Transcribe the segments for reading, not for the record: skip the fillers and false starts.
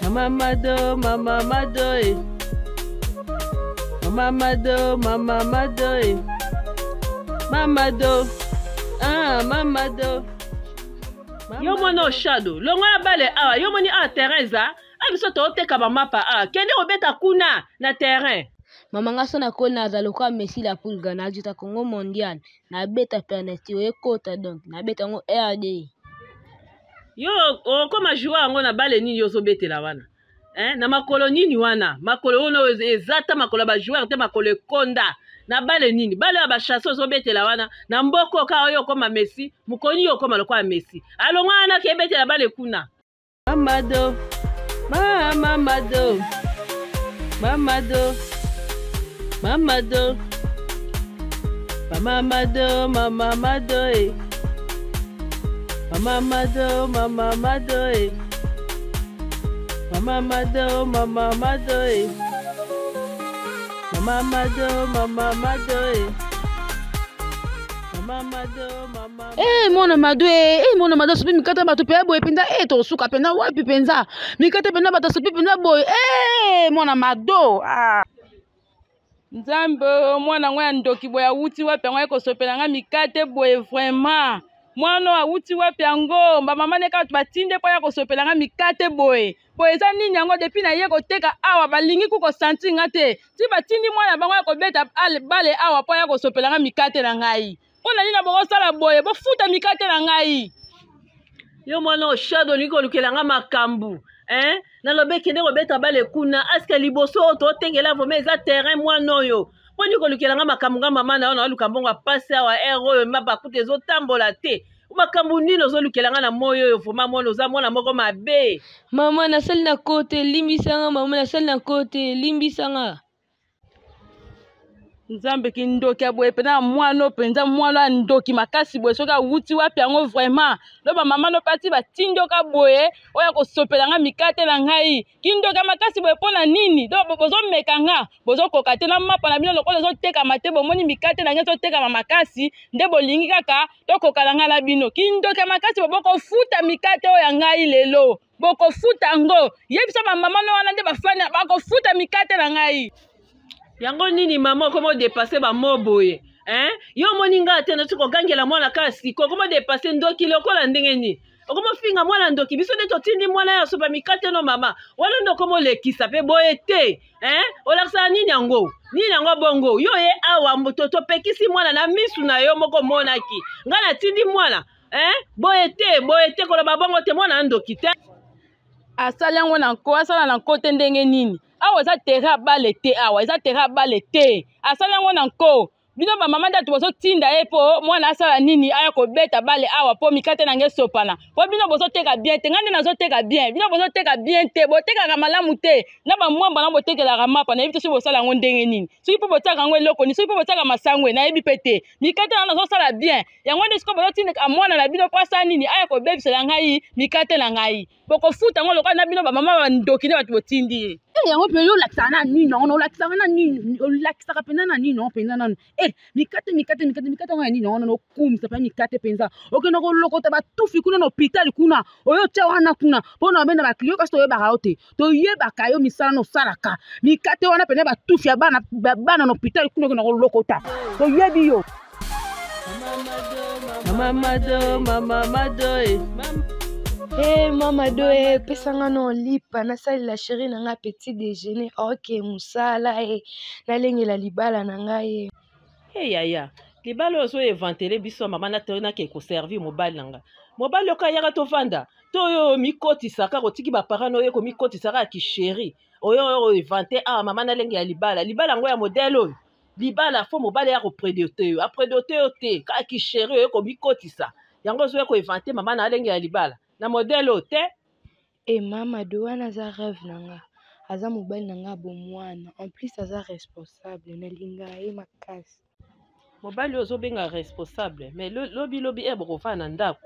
Mama Mado, Mama Mado, eh. Mama Mado, Mama Mado, eh. Mama Do, ah, Mama Do. Yo mono shadow, longo ya bale awa, yo moni a Teresa, a biso to teka ba mapa a, kende obeta kuna na terrain. Mama ngaso na kona za lokwa Messi la pulga na juta Congo mondial, na beta penalty o kota donc, na beta ngo RD. Yo o koma jouer ngo na bale nini yo zo betela wana. Na makolo nini wana, makolo ono ezata makolo ba joueur te makolo konda. Na bale nini bale ya bashaso zobetela wana na mboko ka oyo koma Messi mukoni yo koma lokwa Messi alonga ana kebetela bale kuna Mamado Mamado Mamado Mamado Mamado Mamado eh Mamado Mamado eh Mamado Mamado eh Mama Mado, Mama Mado, eh. Mama Mado, Mama Mado. Mwana Mado, mwana Mado, supi mikata batu pe boy penda, to suka penda wapi penza. Mikata penda batu supi penda boy. Mwana Mado. Nzambe mwana ngwa ndoki boya wuti wapi ngwa ko sopela nga mikate boy vraiment. Mwana awuti wapi yango mama neka batinde po ya ko sopela nga mikate boy. Po eza nini yango depuis na ye ko teka awa balingi ku ko santi ngate. Ti batindi mwana bango ko beta bale awa po ya ko sopela nga mikate na ngai. Pona nini bongo sala boy bo futa mikate na ngai. Yo mwana o shadow liko lukela nga makambu. Na lobe kende ko beta bale kuna aske liboso to tengela vome eza terrain mwana oyo. Poni ko lukela nga makambu nga mama na ona luka mbongo pase awa oyo maba kute zo tambola te. Makambu nino zo lukela nga na moyo oyo voma mwana oza mwana moko mabe. Mama na sali na kote limbisanga mama na sali na kote limbisanga. Nzambe kindoki aboye pena mwana penza mwana ndoki makasi boye soka wuti wapi yango vraiment loba mama no pati batindoka boye oya ko sopela nga mikate na ngai kindoka makasi boye pona nini do bozo meka nga bozo kokate na mapa na bino lokola zo teka mate bomoni mikate na ngai zo teka makasi nde bolingi kaka to kokala nga na bino kindoka makasi boko futa mikate oya ngai lelo boko futa ngo yebisa mama no wana nde bafana bako futa mikate na ngai. Yango nini mama komo dépasser ba moboye yo moninga tena tuko gangela mwana kasi komo dépasser ndoki lokola ndenge ni okomo finga mwana ndoki biso de totindi mwana ya sopa mikate no mama wana ndoko mo lekisa pe boye te olaksa nini yango bongo yo ye awa mtoto pekisi mwana na misu na yo moko monaki ngana tindi mwana boye te koloba bongo te mwana ndoki te asala yango na ko asala na kote ndenge nini awa eza terrain bale te awa eza terrain bale te asala yango na nko bino ba mama ndatu bozo tinda ye po mwana asala nini aya ko beta bale awa po mikate na nge sopana po bino bozo teka bien te ngande nazo teka bien bino bozo teka bien te bo teka ka malamu te na ba mwamba na bo tekela ka mapa na yebite so bosala ngo ndenge nini soki po botaka ngo eloko ni soki po botaka masangwe na yebi pete mikate na nazo sala bien yango nde siko bozo tinda ka mwana na bino po asala nini aya ko bebisela ngai mikate na ngai boko futa ngo lokola na bino ba mama ba ndoki ne batu botindi yango pe yo lakisa na nini no lakisa na nini lakisa ka pena na nini no pena na mikate ngo nini no kumisa pa mikate penza okena ko lokota ba tufi kuna no hospital kuna oyo tya wana kuna pona benda ba client kasto yo ba kaote to yeba kayo misala no salaka mikate wana pena ba tufi ya bana no hospital kuna ko lokota to yebi yo Mama Mado Mama do pesanga no lipa na sali la chérie na nga petit déjeuner ok musala na lengela libala na ngai yaya libala ozo evantele biso mama na tona ke ko servir mobile nanga mobile yo kayaka to vanda to yo mikoti saka ko tiki ba parano yo ko mikoti saka ki chérie oyo evante mama na lengela libala ngo ya modèle oyo libala fo mobile ya ko prédoter te ka ki chérie yo ko mikoti sa yango zo ko evante mama na lengela libala na modèle ote mama do wana za rêve nanga aza mobile nanga bomwana en plus aza responsable na linga makasi mobile ozo benga responsable mais lobi boko fana ndako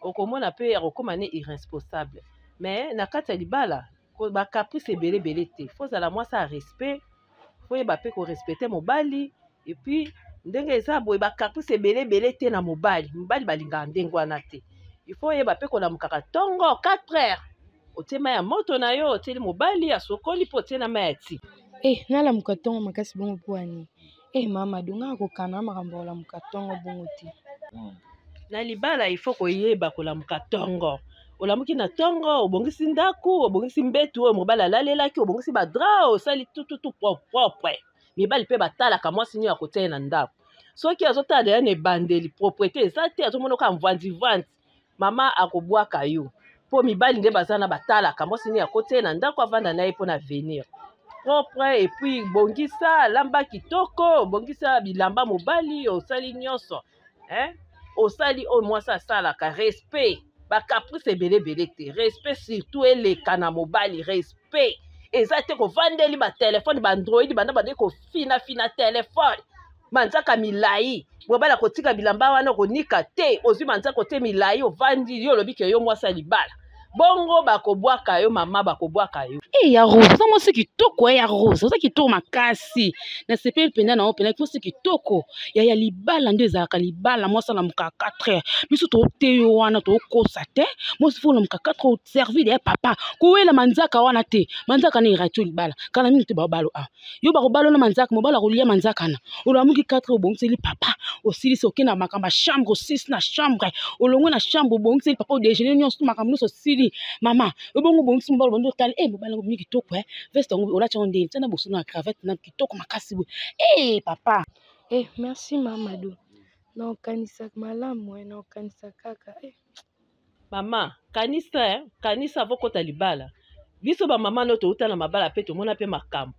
okomona pe akokoma ne irresponsable mais na kati ya libala ba caprice ebele te faut zala mwasa ya respect faut yeba pe ko respecter mobali et puis ndenge eza boye ba caprice ebele te na mobali balingaka ndenge wana te il faut yeba pe ko na mukaka tongo 4 heures otie mai ya moto na yo otieli mobali asokoli mpo otie na mai ya ti. Nalamuka ntongo makasi bongo mpo ani. Mama donga kokana makambo olamuka ntongo bongo te. Na libala il faut koyeba kolamuka ntongo. Olamuki na ntongo obongisi ndaku obongisi mbetu oyo mobali alalelaki obongisi badra osali tututu propre. Mibali mpe batalaka mwasi nio ya kotia na ndako. Soki azotala deya na ebandeli propriété eza te azomona ka mvandi mama akobwaka yo. Po mibali nde baza na batalaka mwasi nio ya kotia na ndako avanda na ye mpo na avenir. Propre et puis bongisa lamba kitoko bongisa bilamba mobali osali nyonso. Osali o mwasi asalaka respect. Ba caprice ebele te. Respect surtout eleka na mobali respect. Eza te kovandeli ba telefone ba android banda bade ko fina telefone. Manzaka milai. Mobala kotika bilamba wana konika te. Ozwi manzaka kote milai ovandi yo lobi ke yo mwasi libala. Bongo bakobwaka yo mama bakobwaka yo. Ya Rose, ça moi c'est kitoko ya Rose, ça kitoko makasi. Na sepel penda na opena ko c'est kitoko. Ya libala nde ezaka libala moi ça na muka 4 heures. Biso to te wana to kosa te. Moi c'est faut na muka 4 heures servir de papa. Kuwela manzaka wana te. Manzaka na iracho libala. Kana mingi te babalo a. Yo bakobalo na manzaka mobala kolia manzaka na. Olamuki 4 heures bongisi papa. Osili soki na makamba chambre 6 na chambre. Olongo na chambre bongisi papa au déjeuner nyonso makambo so sili. Mama, obongo bongisi mobala bondo tali mobala mi kitoko veste ngo olacha onde tena boso na cravate na kitoko makasi bo papa Merci Mamadou na okanisa malamu na okanisa kaka mama kanisa vokota libala biso ba mama no to utana mabala pe to mona pe makambo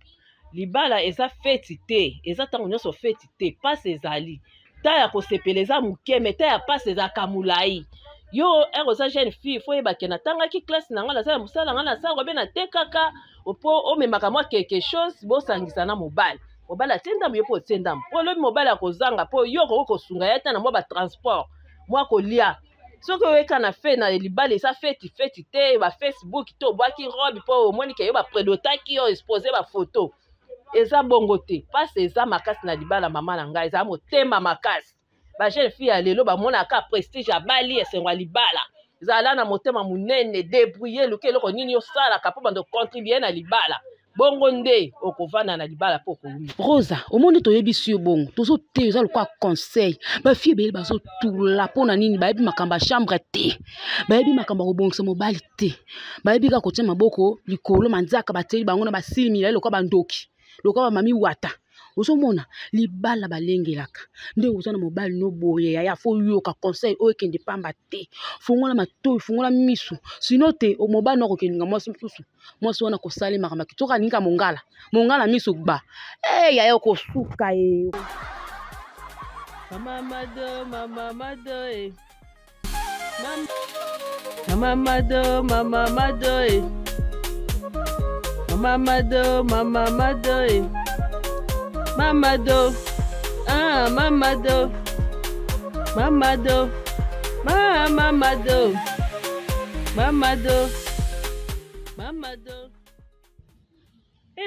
libala eza feti te eza tango nyonso feti te passe ezali ta ya kosepeleza mukeme ta ya passe eza kamulai. Yo erosa jeune fille faut yeba ke na tanga ki classe na ngala sala musala ngala sala be na tekaka opo o memaka mwa quelque chose bo sangisa na mobali atenda mo po tenda po lo mobali akozanga po yo ko sunga yata na mwa ba transport mwa kolia soki oyeka na fe na libala sa feti te ba Facebook to bwaki robe po omoni ke yo ba predotaki yo exposer ba photo eza bongo te passe eza makasi na libala mama na ngai eza motema makasi. Ba jeune fille ya lelo ba mona ka prestige ya bali esengwa libala zala na motema munene débrouiller luke loko nini yo sala ka po bando contribuer na libala bongo nde okovana na libala po ko Rosa omoni to yebisi yo bongo tozo te za lokwa conseil ba fille bele bazo tula pona nini ba yebi makamba chambre te ba yebi makamba ko bongisa mobali te ba yebi ka kotia maboko likolo manzaka bateli bango na basili mila lokwa bandoki lokwa ba mami wata. Ozomona libala balengelaka nde ozana mobali no boye ya fo yoka conseil o ekende pamba te fungola matoi fungola misu sino te o mobali no kokelinga mwasi msusu mwasi wana kosali makamba kitoka ninga mongala misu gba ya yo kosuka mama mado mama mado Mamado,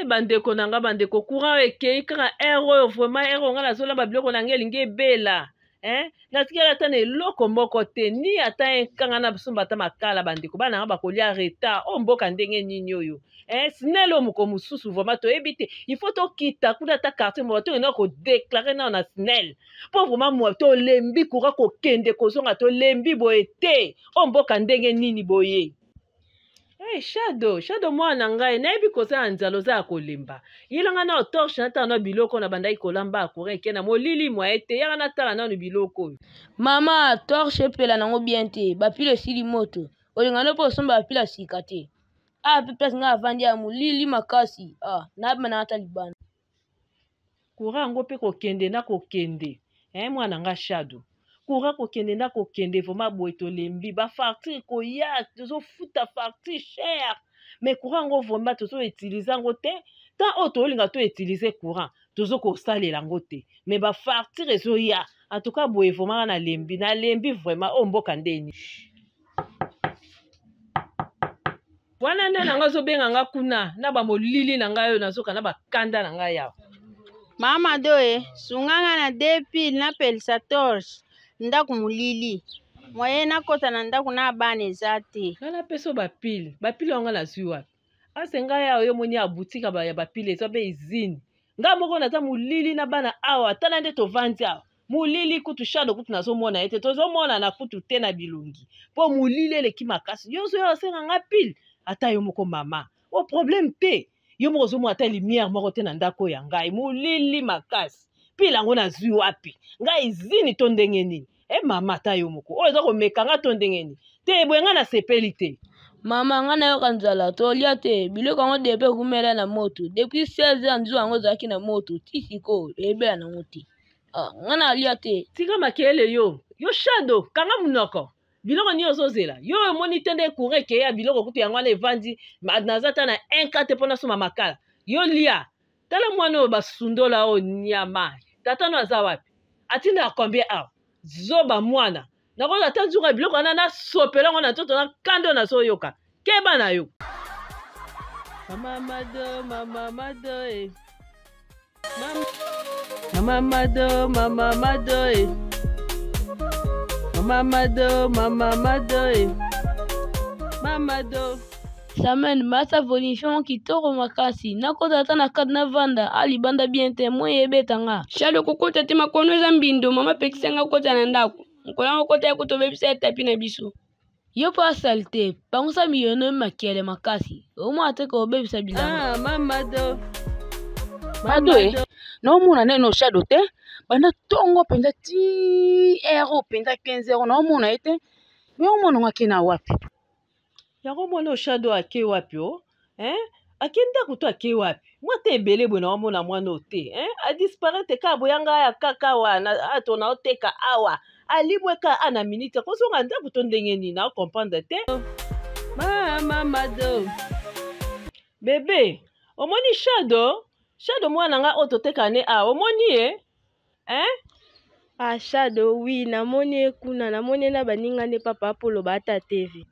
bandeko nanga bandeko courant ekei kaka ero vraiment ero nga nazola ba biloko na ngeli nge bela natikala ata na eloko moko te ni ata ekanga na bisumba ata makala bandeko bana nga bakolia retard o mboka ndenge nini oyo sinelo moko mususu vraiment toyebi te il faut tokita kuna ata quartier mo to ena ko déclarer na sinel po vraiment mo to lembi courant ko kende kozonga to lembi boye te o mboka ndenge nini boye. Shadow mwana ngai nayebi kozala nzalo za kolemba yilanga na torche na tana biloko na bandai kolamba akure kena molili mwa ete yanga na tala na biloko mama torche pela nango bien te bapile sili moto olinga no po somba bapila sika te pe place nga avandi ya molili makasi na bana ata libana courant ngo pe kokende na kokende mwana nga Shadow courant kokende na kokende vraiment boye to lembi ba facture ko ya tozo futa facture cher mais courant ngo vraiment tozo utiliser ngo te tant auto linga to utiliser courant tozo ko salela ngo te mais ba facture ezo ya en tout cas boye vraiment na lembi vraiment o mboka ndeni wana nde nanga zo benga nga kuna na ba molili na nga yo nazoka na bakanda na nga ya mama doe sunganga na 2 pile na pelisa torche ndaku mulili moye nakota na ndako na bana eza te. Ngana peso bapile wanga na zwi wapi? Ase ngai awa yo moni ya boutique ya bapile eza be izini. Nga moko naza mulili na bana awa tala nde tovandi awa. Mulili kutu shado kutu nazomona ete tozomona na kutu te na bilungi. Po mulili eleki makasi. Yo so yo asenga nga pile ata yo moko mama. O problème te. Yo moko zomona ata lumière moko te na ndako ya ngai. Mulili makasi. Pile yango nazwi wapi? Nga izini to ndenge nini? Mama ata yo moko. Oyo eza komeka nga to ndenge nini? Te boye nga na sepeli te. Mama nga nayoka nzala tolia te biloko yango depe kumela na moto depuis 16 ans nzu yango ezalaki na moto ti sikoyo ebela nango te nga nalia te. Tika makele yo shado kanga munoko biloko nini ozozela yo omoni te nde courant ekeya biloko kutu yango wana evandi naza ta na 1 te mpona soma makala yo lia tala mwana oyo basundola oyo nyama tata no aza wapi atinda akombie awa zoba mwana nakoza ata nzunga biloko wana nasopela ngo na nzoto na kando nazoyoka keba na yo mama mado mama mado mama mado mama mado mama mado mama mado mama do Samen masa volition kitoko makasi nakota ata na kade na vanda alibanda bien te moye ebetanga shado kokota te makono eza mbindo mama pekisenga kokota na ndako nkolanga kota ya kutobebisa etapi na biso yo pa salte pangusa miyono makele makasi omo ateka obebisa bilanga mama do mado naomona neno shado te banda tongo mpenza ti ero mpenza 15 euro naomona ye te me omona ngo ake na wapi yango mwana oshado ake wapi o ake ndako to ake wapi mwa te ebele boye naomona mwana o te adisparate ka boyanga ya kaka wana atona oteka awa alibweka ana minute kozonga ndako to ndenge nini na comprendre te mama mado bebe omoni shado mwana nga ototeka ne a omoni ye Shado oui namoni kuna namoni na baninga ne papa Apolo bata TV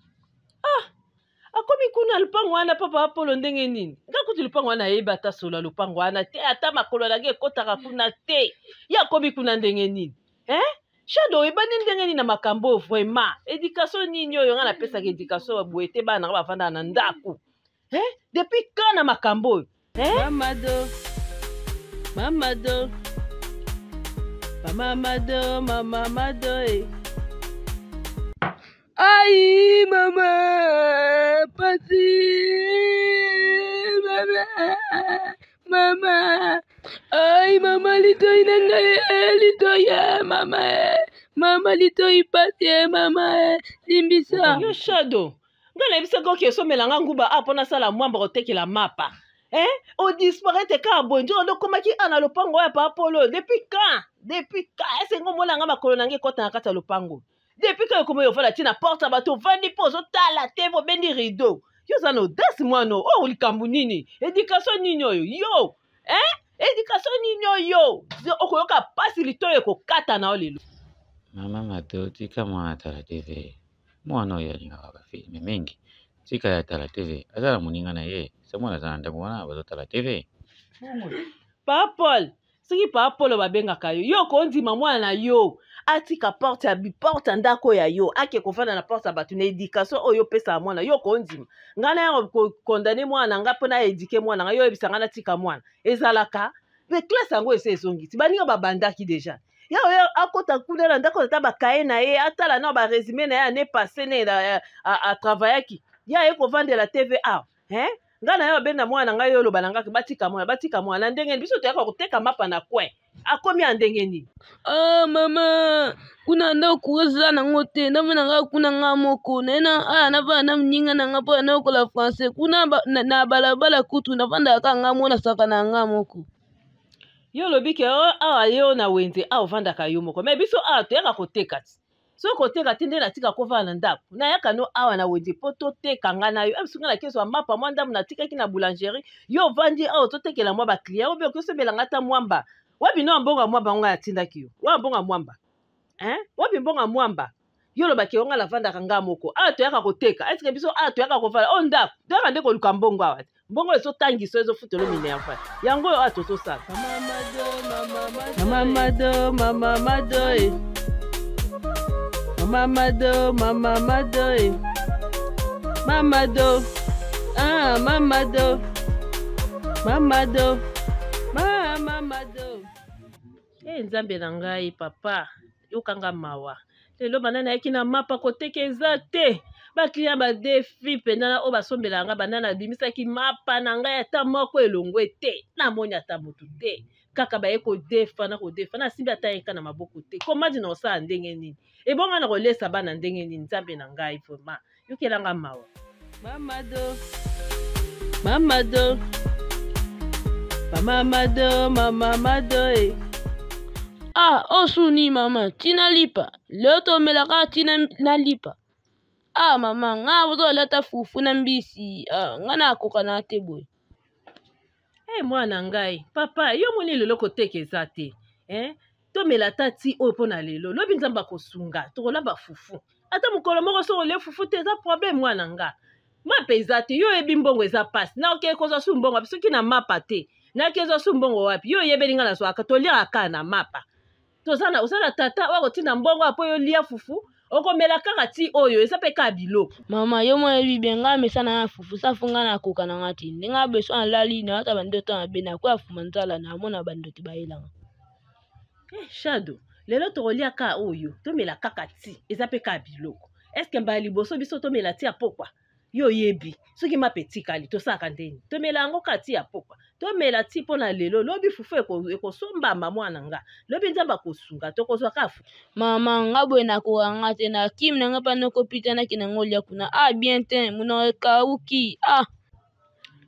akomi kuna lupango wana papa Apolo ndenge nini nga kuti lupango wana yeba ata solo lupango wana te ata makolo nage ekotaka kuna te ya akomi kuna ndenge nini shado ebandi ndenge nini na makambo vraiment éducation nini oyo nga napesaka éducation boye te bana bavanda na ndako depuis kana makambo oyo mamado mamado mamado mamado Aïe, maman, pati, maman, aïe, maman, litoi nanga, litoi, mama, litoi pati, mama, limbisa. Yo shado, nga na bisa ko ke somela nga nguba apona sala mwamba kotekela mapa. O disparaître ka bonjo ndo komaki ana lopango ya papa Apolo depuis quand ese ngo mona nga makolo nange kota na kata lopango. Depuis que comme yo fala tina porte bato vandi pozo tala te vo bendi rideau yo zana audace mwano o likambu nini éducation nini oyo yo éducation nini oyo okoyoka pasi litoyo kokata na olelo mama mato tika mwana tala TV mwana oyo alingaka bafilme mingi tika ya tala TV azala moninga na ye se mwana azala ndako wana bazotala TV Papa Paul soki Papa Paul babengaka yo kondima mwana na yo atika porte ya biporte ndako ya yo ake kofanda na porte ya bato na éducation oyo pesa mwana yo kondima ngana ya kondane mwana nga mpona éduquer mwana nga yo yebisa nga natika mwana ezalaka me classe yango ese ezongisi baninga babandaki deja ya oyo akota kuna na ndako ata bakaye na ye atala na baresume na ye ane passe ne atravaillaki ya ye kovandela TVA nga na yo benda mwana ngai yo loba nangaki batika mwana ndenge biso toyaka koteka mapa na kwe akomi ya ndenge nini mama kuna ndako eza nango te ndamona nga kuna nga moko naena navanda na mninga na nga mpo naokola français kuna na balabala kutu navandaka nga mona saka na nga moko yo lobi ke awa yo na wenze awa ovandaka yo moko me biso awa toyaka koteka ti so koteka ti nde natika kovanda na ndako nayaka no awa na wenze mpo toteka nga na yo biso nga na keso ya mapa mwa ndamu natikaki na boulangerie yo ovandi awa totekela mwa baclient obe okosembelanga ata mwamba wabi no mbonga mwamba nga yatindaki yo wa mbonga mwamba wabi mbonga mwamba yo lobaki yo nga lavandaka nga moko awa toyaka koteka eske biso awa toyaka kovala o ndako toyaka nde koluka mbongo awa mbongo ezotangisa ezofutela minerva yango oyo awa tozosala mamamado Mama do, eh. Mama do, ah, mama do, mama do, mama do. Eh, nzambe na ngai papa, yokanga mawa. Lelo banana yaki na mapa kotekeza te. Ba client ba defi pendana o basombela nga banana bimisaki mapa na ngai ata moko elongwe te. Na moni ata mutu te. Kaka ba yeko defa na simbi ata yeka na maboko te. Koma dina osa ndenge nini? E bonga na kolesa bana ndenge nini nzambe na ngai vraiment. Yokelanga mawa. Mama do. Mama do. Mama do, eh. Ah, osuni mama, tina lipa. Leo tomelaka tina na lipa. Ah, mama, nga bozo leta fufu na mbisi. Ah, nga na akoka na te boy. Eh, mwana ngai, papa, yo moni lelo kotekeza te. Tomela tati oyo pona lelo. Lobi nzamba kosunga, tokolamba fufu. Ata mukolo moko so le fufu te za problème mwana nga. Mapa eza te, yo yebi mbongo eza pasi. Na oke koza su mbongo, soki na mapa te. Na kezo su mbongo wapi, yo yebi linga na so akatolia aka na mapa. Tozana osala tata wako tina mbongo apo yo lia fufu. Okomela kaka ti oyo eza pe ka biloko. Mama, yo mo yebi benga mesana na fufu sa funga na koka na ngati. Ndinga beso na lali na ata bandoto na bena kwa fuma nzala na mona bandoto bailanga. Shadow, lelo tokolia ka oyo, tomela kaka ti, eza pe ka biloko. Eske mbali boso biso tomela ti apokwa? Yo yebi, soki ma petit kali, to saka ndeni. Tomela ango ka ti apokwa. Tomela ti pona lelo, lobi fufu eko somba mwana nga. Lobi nzamba kosunga, to kozwa kafu. Mama, ngabwe na kuanga te na kim na ngapa no kopita na kinangolia kuna. Ah, bien te, muna kauki. Ah.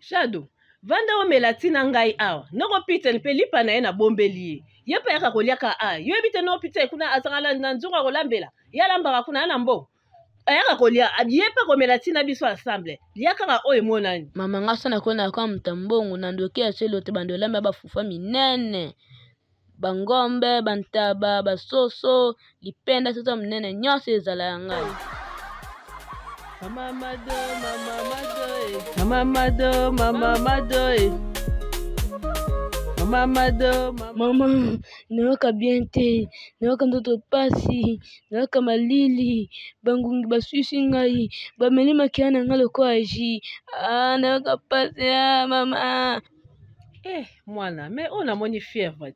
Shadow, vanda omela ti na ngai awa. Noko pita nipe lipa na ye na bombeli. Yepa yaka kolia ka a. Yo ebite no pita kuna asangala na nzunga kolambela. Yalamba kuna na mbo. Ayaka kolia yepa komela ti na biso ensemble. Liaka ka oyo monani. Mama ngasa na kona kwa mtambongo na ndoke ya selo te bandolamba bafufa minene. Bangombe, bantaba, basoso, lipenda sasa mnene nyose ezala ya ngai. Mama do, eh. Mama do, eh. Mama, nawaka bien te, nawaka ndoto pasi, nawaka malili, bangungi basuisi ngai, bameli makiana nga loko aji. Ah, nawaka pasi ya mama. Mwana, me ona moni fièvre.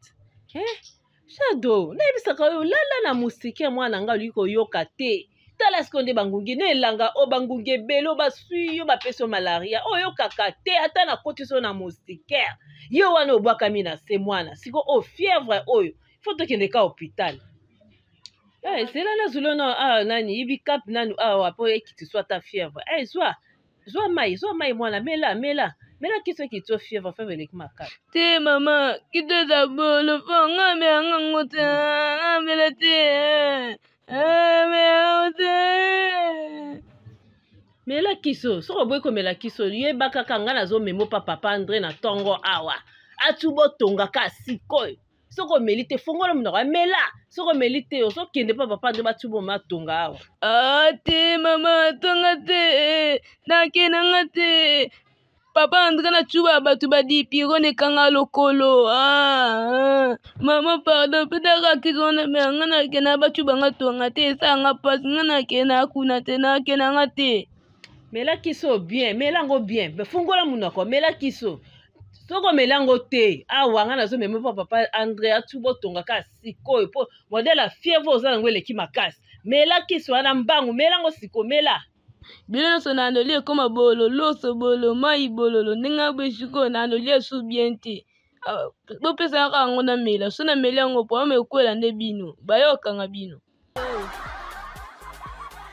Shadow, na ebisaka yo lala na musike mwana nga liko yoka te. Tala skonde bangungi ne langa o bangungi belo basui yo bapeso malaria. Oyo kaka te ata na kotiso na musike. Yo wana obwaka mina se mwana. Siko o fièvre oyo. Faut kende ka hôpital. Sela na zulo na nani ibi cap nanu wapo ekiti swata fièvre. Zwa mai mwana mela kiso kito fièvre fièvre le kimaka. Te mama, kito da bolo fonga me angote mela te. Mela kiso, soko boy ko mela kiso, yeba kaka nga nazo memo papa André na tongo awa. Atubo tonga ka sikoy. Soko melite fongola munoko mela, soko melite oso kende papa André batubo matonga awa. Te mama tonga te, na kenanga te. Papa André na chuba batu badi piro ne kanga lokolo. Mama pardon, peut-être qu'ils ont na ngana kena batu banga tonga te sa nga pas ngana kena kuna te na kenanga te. Mela kiso bien, melango bien. Befungola munoko mela kiso. Soko melango te. Awa nga nazo memo papa André atubo tonga ka sikoy po modèle la fièvre ozala ngwele ki makasi. Mela kiso ana mbangu melango siko mela. Bilo so na ndolie koma bolo, loso bolo, mai bolo, ninga beshiko na ndolie su bien te. Bo pesa ka ngona mela, so na melango po ame kwela nde bino. Bayoka nga bino.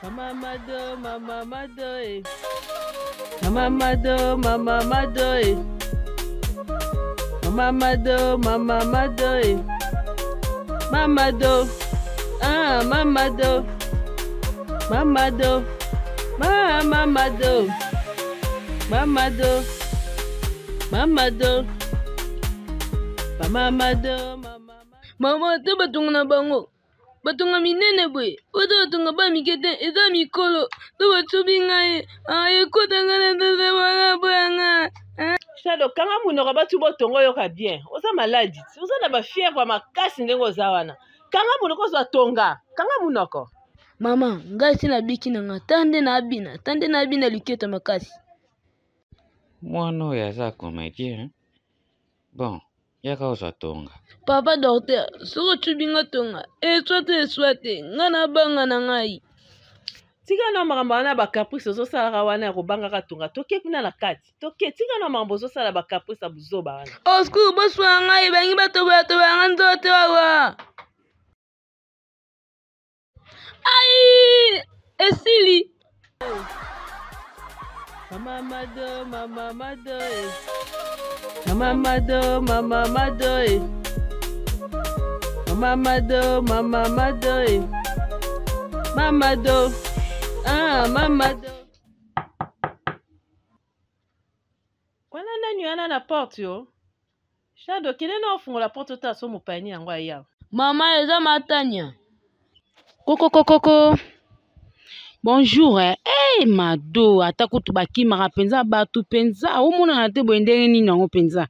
Mama do, eh. Mama do, eh. Mama do, eh. Mama do, ah, mama do. Mama do. Mama te batunga na bango. Batunga minene bwe. Oto batunga ba mikete eza mikolo. To batubi ngai. Ekota ngana tata banga bwanga. Shadow kanga munoko batubo tongo yoka bien. Oza maladi. Oza na ba fièvre makasi ndenge oza wana. Kanga munoko zwa tonga. Kanga munoko. Mama, ngai si nabiki na nga tande na bina liketa makasi. Mwana oyo aza comédien. Bon, yaka ozwa tonga. Papa docteur, soko tubinga tonga, eswate, nga na banga na ngai. Tika na makambo wana ba caprice ozosalaka wana ya kobangaka tonga toke kuna na kati. Toke tika na makambo ozosala ba caprice buzoba wana. Osku boswa ngai bangi batoboya nga nzoto awa. Ai! Esili. Mama Mado, Mama Mado, Mama Mado, Mama Mado, Mama Mado, Mama Mado, Mama Do, Mama Do. Wana nani wana na porte yo? Shadow kile na ofungola porte ta so mopani yango aya. Mama eza matanya. Koko. Bonjour. Mado ata kutu bakimaka penza batu penza omona na te boye ndenge nini yango penza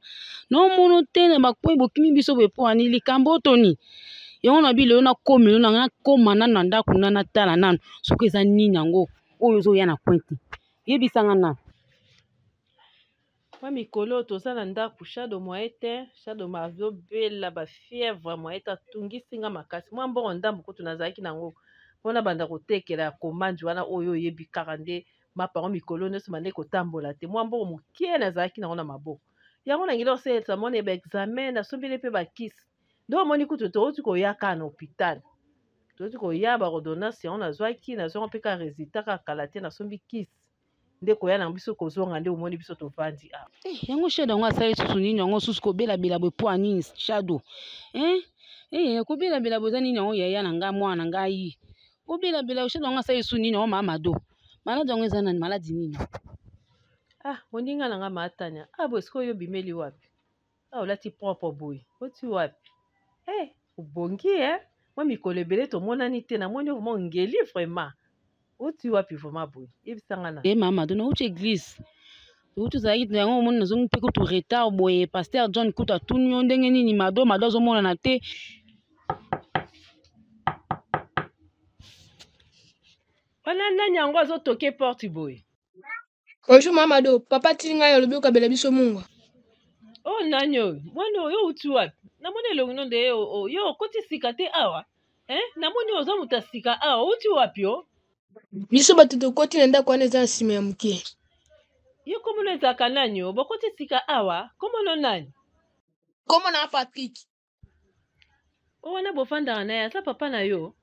no mono te na bakwe bokimi biso boye po ani likambo toni yango na bilelo na komelo na koma na ndako na tala nano soki eza nini yango oyo ozoya na pointe yebisanga na Kwa mikolo toza na ndako Shadow moete Shadow mazobela ba fièvre moete atungisinga makasi mwa mbongo ndambo kutu nazalaki nango mpona banda kotekela komandi wana oyo yebi kaka nde mapango mikolo nyonso bande kotambola te mwa mbongo mokie nazalaki nango na maboko yango na ngeli osalisa mona ba examen nasombeli mpe bakisi nde omoni kutu touti koya kaka na hôpital touti koya baordonnance yango nazwaki mpe kaka résultat kaka kala te nasombi kisi nde koya na biso kozonga nde omoni biso tovandi awa yango Shadow yango asali susu nini yango susu kobelabela boye po anini Shadow kobelabela boye eza nini yango yaya na ngai mwana na ngai kobelabela Shadow yango asali susu nini yango Mado maladi yango eza nani maladi nini moninga na nga matanya boye sikoyo oyo bimeli wapi olati propre boye oti wapi obongi mwa mikolo ebele tomonani te namoni vraimen ngeli vraiment oti wapi vraiment boye yebisanga na Mado nauti église outi ozalaki yango omoni nazongi mpe kutu retard boye Pasteur John kutu atuni yo ndenge nini Mado azomonana te wana nani yango azotoke porte boye. Bonjour Mamado, papa tinga ya lobi okabela biso mungwa. Nani oyo mwana oyo uti wapi namoni elongi nonde yo okoti sika te awa namoni oza moto asika awa uti wapi yo Biso bato tokoti na ndako wana eza na nsima ya moke. Yo komono ezalaka nani yo bokoti sika awa komono nani Komo na Patrick wana bofandaka na ye aza papa na yo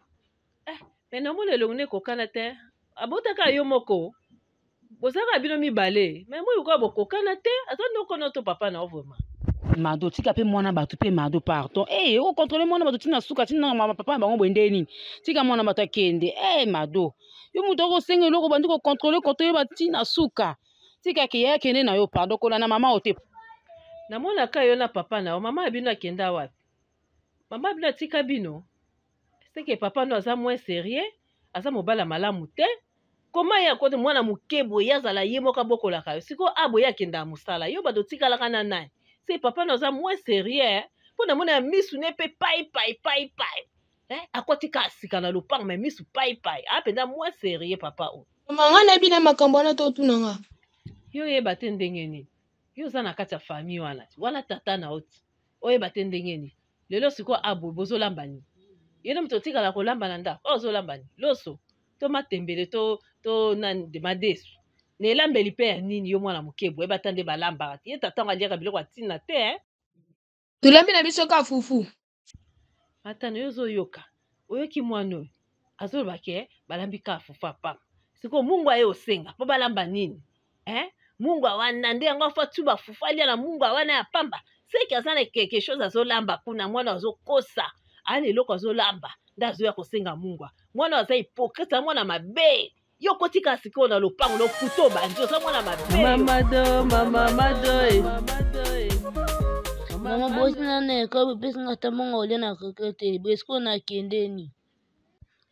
me namoni elongi nde kokana te abotaka yo moko bozalaka bino mibale me moi yokoya bokokana te aza ndokono to papa na yo vraimen Mado tika pe mwana bato pe Mado pardon okontrole mwana bato tina suka tina mama papa na bango boye nde nini tika mwana bato akende Mado yo moto okosenga eloko bandi kokontrole batina suka tika ke ye akende na yo pardon kola na mama ote namonaka yo na papa na yo mama ya bino akenda wapi mama ya bino atika bino seke papa no aza moins sérieux aza mobala malamu te koma ye akote mwana moke boye azala ye moko abokolaka yo sikoyo boye akendaka mosala yo bato tikalaka na nani se papa no aza moins sérieux mpo na mona ya misu ne mpe pai akotika asika na lopango me misu pai apenda moins sérieux papa oyo mama na bina makambo wana totuna nga yo yeba te ndenge nini yo oza na kati ya famille wana tata na oti oyeba te ndenge nini lelo sikoyo aboye bozolamba nini yene moto otikala kolamba na ndako ozolamba nini loso to matembele to madesu na elambeli mpe ya nini yo mwana mokebu oyeba ta nde balambaka te ye tatango aliaka biloko atina te tolambi na biso ka fufu atana yo ozoyoka oyoki mwana oyo azolobake balambi ka fufu apamba sikoyo mungu aye osenga mpo balamba nini mungu wana nde yango afa tu bafufu alia na mungu wana ya pamba seki aza na quelque chose azolamba kuna mwana azokosa ana eloko azolamba nde azoya kosenga mungwa mwana aza hipokrite mwana mabe yo kotika sikoyo na lopango lokuta obandi oza mwana mabe mama bosi nana ekolo besinga ata mbongo olia na keke te bresiko nakendeni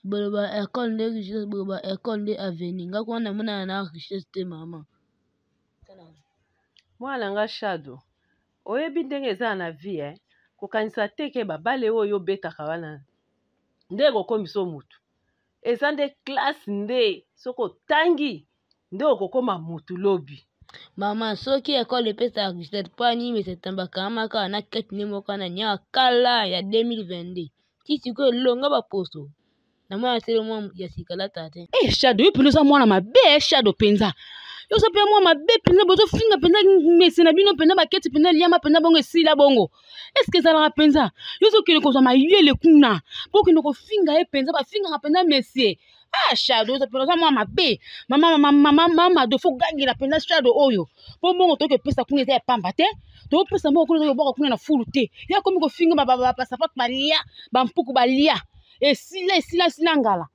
boloba ekole nde richesse boloba ekole nde aveni nga kuna namonana na richesse te mama mwana nga Shadow oyebi ndenge eza na vie kokanisa te ke babale oyo obetaka wana nde kokomisa mutu eza nde classe nde soki otangi nde okokoma mutu lobi. Mama soki ekole epesa registre mpo animisa etambaka maka na kati nde moko na nya kala ya 2022 ti sikoyo longa baposo na mwana sele mwa ya sikala tate. Shadow yo mpenza oza mwana mabe Shadow mpenza yo oza mpe mwana mabe mpenza bozofinga mpenza mese na bino mpenza baketi mpenza liama mpenza bongo esila bongo eske ezalaka mpenza yo ozokende kozwa mayele kuna mpo okende kofinga ye mpenza bafingaka mpenza mesie. Shadow oza mpenza oza mwana mabe mama Mado fo gangela mpenza Shadow oyo mpo bongo toyoki epesa kuna eza ya pamba te topesa mbongo kuna toyoboka kuna na fulu te ya komi kofinga basapatu balia bampuku balia esila ngala.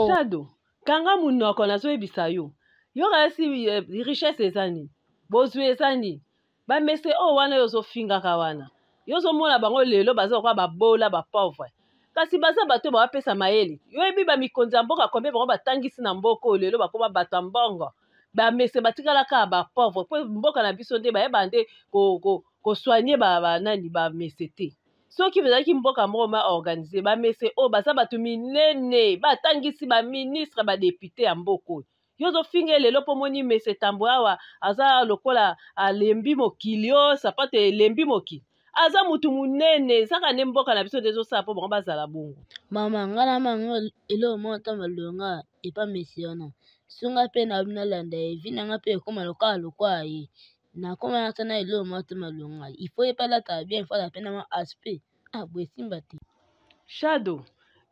Shadow kanga munoko nazoyebisa yo yo kasi richesse eza nini bozwi eza nini bamese oyo wana yo ozofingaka wana yo ozomona bango lelo baza kwa babola bapauvre kasi baza bato bapesa mayele yoyebi bamikonzi ya mboka kombe bango batangisi na mboka oyo lelo bakoma bato ya mbongo bamese batikalaka bapauvre mpo mboka na biso nde bayeba nde kosoigne banani bamese te soki bezalaki mboka moko ma organise bamese oyo baza bato minene batangisi baministre badepute ya mboka oyo yo ozofinga lelo mpo moni mese tambo awa aza lokola alembi mokili o sapato elembi mokili aza mutu munene ezaka nde mboka na biso nde ezosala mpo bango bazala bongo. Mama ngana mango elo mota malonga epa mesi wana sunga mpe na nalanda evi nanga mpe ekoma lokala lokwa ye nakoma nasana elo mota malonga ifo epalata bien ifala mpe na ma aspect bwesimba te. Shadow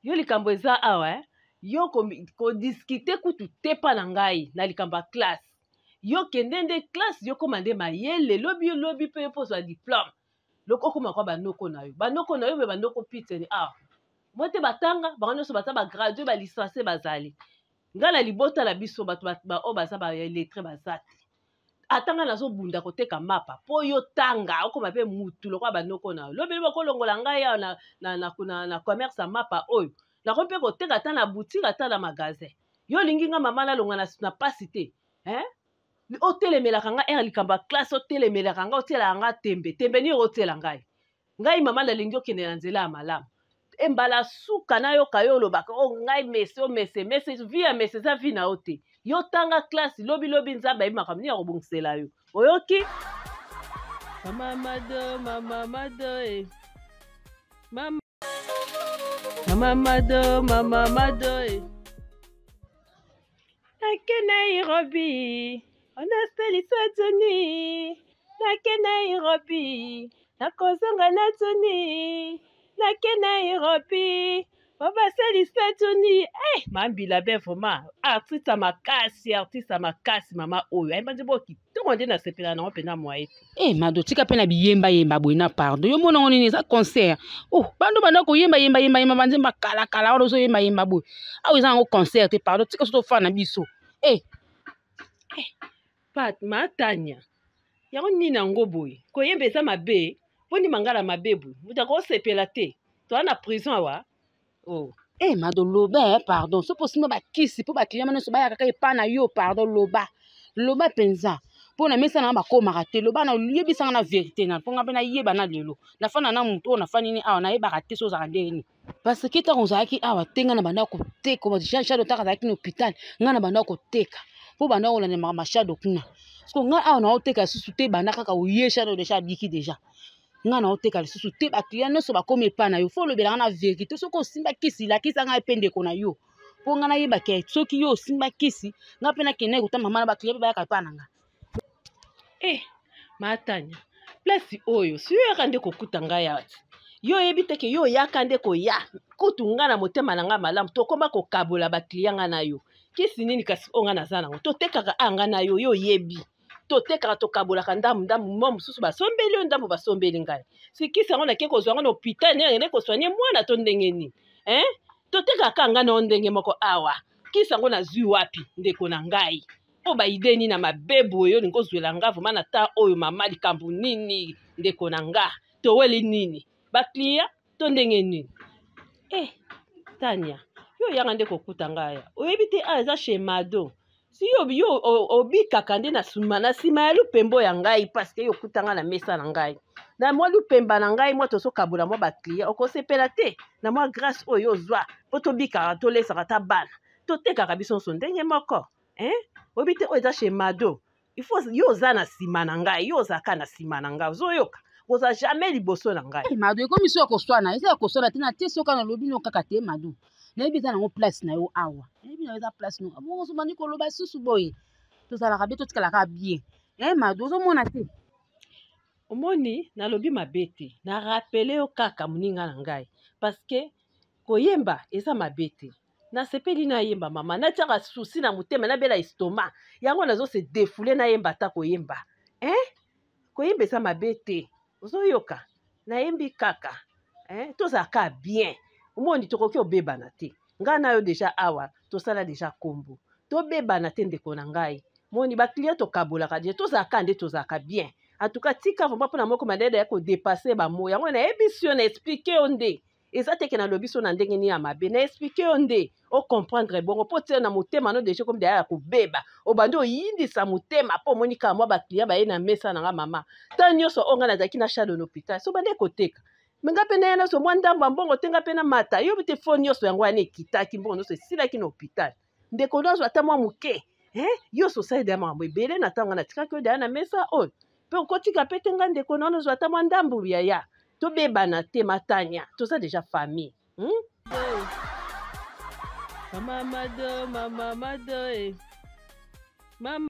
yo likambo eza awa yo kodiskite kutu te pa na ngai na likambo ya classe yo kende nde classe yo koma nde mayele lobi mpe pozwa diplome loko okoma kwa banoko na yo me banoko piteni awa mo te batanga bango nyonso baza bagradue balisanse bazali ngai na libota na biso bato oyo baza balettre baza te atanga nazobunda koteka mapa po yo tanga okoma mpe mutu lokwa banoko na yo lobi bakolongola ngai awa na commerce ya mapa oyo nako mpe koteka ata na boutique ata na magasin yo olingi nga mama nalonga na pasi te otelemelaka nga ere likambo ya classe otelemelaka nga otielaka nga tembe nini otiela ngai mama nalingi okende na nzela ya malamu embala suka nayoka yo olobaka ngai mese vi ya mese eza vi na yo te yo tanga classe lobi nzambe ayebi makambo nini ya kobongisela yo oyoki mama Mado mama Mado nake Nairobi onaselisa Johnny nake Nairobi nakozonga na Johnny nake Nairobi obaselisa Johnny mambila be vraiment artiste ya makasi mama oyo ayemba nzembo kitoko nde nasepela nango mpena mwaye te. Mado tika mpe na biyemba boye na pardon yo monango nini eza concert bando banda koyemba banzemba kala wana ozoyemba boye awa eza nango concert te pardon tika so tofana na biso matanya yango nini yango boye koyemba eza mabe mpo ndima ngala mabe boye mutaka osepela te toa na prison awa Mado loba pardon so posimba bakisi mpo bakiliama nyonso bayakaka epa na yo pardon loba mpenza mpo na mesa nanga bakomaka te loba na yebisanga na verité na mponga mpe nayeba na lelo nafana na motu oyo nafani nini awa nayebaka te so ozalaka ndeni parce que ntango ozalaki awa te ngai na banda koteka Shadow taka azalaki na hôpital ngai na banda koteka mpo banda kolandemaka mashado kuna so ngai awa naoteka lisusu te banda kaka oye Shadow deja abiki deja ngai naoteka lisusu te baklia nyonso bakomi epa na yo fo olobelanga na verité soki osimba kisi lakisa ngai mpe ndeko na yo mpo ngai nayebaka soki yo osimba kisi ngai mpe nakende kotamba mama na baklia mpe bayaka epa na ngai. matanya place oyo si yo yaka nde kokuta ngai awa yo oyebi teke yo oyaka nde koya kutu ngai na motema na ngai malamu tokoma kokabola baklia ngai na yo kisi nini kasi oyo ngai naza nango totekaka ngai na yo yo oyebi totekaka tokabolaka ndamu mo mosusu basombeli yo ndambo basombeli ngai sikisi yango nake kozwa yango na hôpital nene kosoigne mwana to ndenge nini totekaka ngai na ndenge moko awa kisi yango nazwi wapi ndeko na ngai oyo baide nini na mabebu oyo olingi kozwela nga vraimen na ta oyo mama likambo nini ndeko na nga toweli nini baklia to ndenge nini tanya yo yanga nde kokuta ngai oyebi te eza chez Mado si yo obikaka nde na nsima ya lupembo ya ngai parce que yo okutanga na mesa na ngai na mwa lupemba na ngai mwa tozokabula mwa baclient okosepela te na mwa grâce oyo ozwa mpo tobikaka tolesaka ta bana totekaka biso nyonso ndenge moko oyebi te oyo eza chez Mado il faut yo oza na nsima na ngai yo ozalaka na nsima na ngai ozoyoka oza jamais liboso na ngai Mado ekomi so ya koswana eza ya koswana te na te soka na lobi no kaka te Mado nayebi eza nango place na yo awa nayebi na yo eza place no bongo so bandi koloba susu boye tozalaka be totikalaka bien Mado ozomona te omoni nalobi mabe te na rapele yo kaka moninga na ngai parce que koyemba eza mabe te nasepeli nayemba mama natiaka susi na motema nabela estomac yango nazose defule nayemba ata koyemba koyemba eza mabe te ozoyoka nayembi kaka tozalaka bien omoni tokoki obebana te ngai na yo deja awa tosala deja kombo tobebana te ndeko na ngai moni baclient tokabolaka deja tozalaka nde tozalaka bien en tout cas tika vraimen mpona moko mandele ya kodepase bamo yango nayebi si yo na explike yo nde eza teke nalobi so na ndenge nini ya mabe na explike yo nde ocomprendre bongo mpo tia na motema no deja komi deya ya kobeba obandi oyindisa motema mpo omoni kaka mwa baclient baye na mesa na nga mama ta nyonso oyo ngai nazalaki na charle na hôpital so bandi ekoteka menga mpe na ye nyonso mwa ndambo ya mbongo te nga mpe na mata yobi te fo nyonso yango wana ekitaki mbongo nyonso esilaki na hôpital ndeko nyonso ata mwa moke nyonso osali deya makambo ebele na ntango natikaki oyo deya na mesa oyo mpe okotika mpe te nga ndeko na nyonso ata mwa ndambo yaya tobebana te matanya toza deja famille Mama Mado, Mama Mado, Mama